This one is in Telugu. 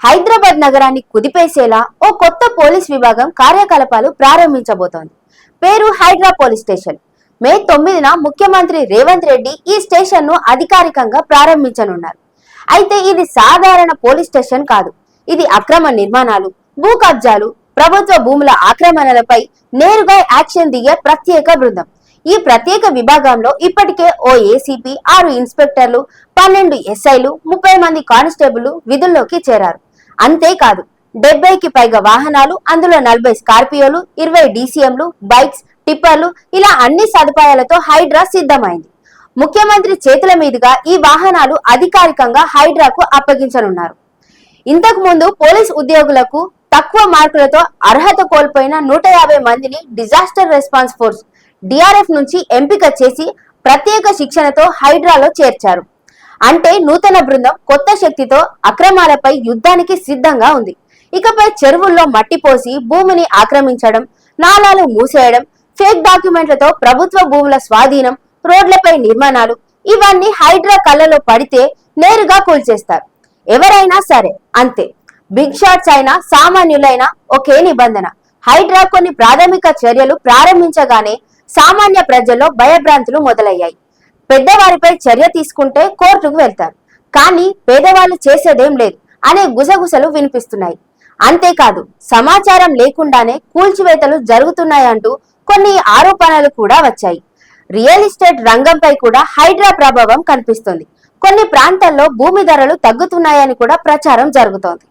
హైదరాబాద్ నగరాన్ని కుదిపేసేలా ఓ కొత్త పోలీస్ విభాగం కార్యకలాపాలు ప్రారంభించబోతోంది. పేరు హైడ్రా పోలీస్ స్టేషన్. మే 9న ముఖ్యమంత్రి రేవంత్ రెడ్డి ఈ స్టేషన్ ను అధికారికంగా ప్రారంభించనున్నారు. అయితే ఇది సాధారణ పోలీస్ స్టేషన్ కాదు. ఇది అక్రమ నిర్మాణాలు, భూ కబ్జాలు, ప్రభుత్వ భూముల ఆక్రమణలపై నేరుగా యాక్షన్ దిగే ప్రత్యేక బృందం. ఈ ప్రత్యేక విభాగంలో ఇప్పటికే ఓ ఏసీపీ, 6 ఇన్స్పెక్టర్లు, 12 ఎస్ఐలు, 30 మంది కానిస్టేబుల్ విధుల్లోకి చేరారు. అంతేకాదు 70కి పైగా వాహనాలు, అందులో 40 స్కార్పియోలు, 20 డీసీఎంలు, బైక్స్, టిప్పర్లు, ఇలా అన్ని సదుపాయాలతో హైడ్రా సిద్ధమైంది. ముఖ్యమంత్రి చేతుల మీదుగా ఈ వాహనాలు అధికారికంగా హైడ్రాకు అప్పగించనున్నారు. ఇంతకు ముందు పోలీస్ ఉద్యోగులకు తక్కువ మార్కులతో అర్హత కోల్పోయిన 150 మందిని డిజాస్టర్ రెస్పాన్స్ ఫోర్స్ డిఆర్ఎఫ్ నుంచి ఎంపిక చేసి ప్రత్యేక శిక్షణతో హైడ్రాలో చేర్చారు. అంటే నూతన బృందం కొత్త శక్తితో అక్రమాలపై యుద్ధానికి సిద్ధంగా ఉంది. ఇకపై చెరువుల్లో మట్టి పోసి భూమిని ఆక్రమించడం, నాలాలు మూసేయడం, ఫేక్ డాక్యుమెంట్లతో ప్రభుత్వ భూముల స్వాధీనం, రోడ్లపై నిర్మాణాలు, ఇవన్నీ హైడ్రా కళ్ళలో పడితే నేరుగా కూల్చేస్తారు. ఎవరైనా సరే అంతే. బిగ్ షాట్స్ అయినా సామాన్యులైనా ఒకే నిబంధన. హైడ్రా కొన్ని ప్రాథమిక చర్యలు ప్రారంభించగానే సామాన్య ప్రజల్లో భయభ్రాంతులు మొదలయ్యాయి. పెద్దవారిపై చర్య తీసుకుంటే కోర్టుకు వెళ్తారు, కానీ పేదవాళ్ళు చేసేదేం లేదు అనే గుసగుసలు వినిపిస్తున్నాయి. అంతేకాదు సమాచారం లేకుండానే కూల్చివేతలు జరుగుతున్నాయంటూ కొన్ని ఆరోపణలు కూడా వచ్చాయి. రియల్ ఎస్టేట్ రంగంపై కూడా హైడ్రా ప్రభావం కనిపిస్తుంది. కొన్ని ప్రాంతాల్లో భూమి ధరలు తగ్గుతున్నాయని కూడా ప్రచారం జరుగుతోంది.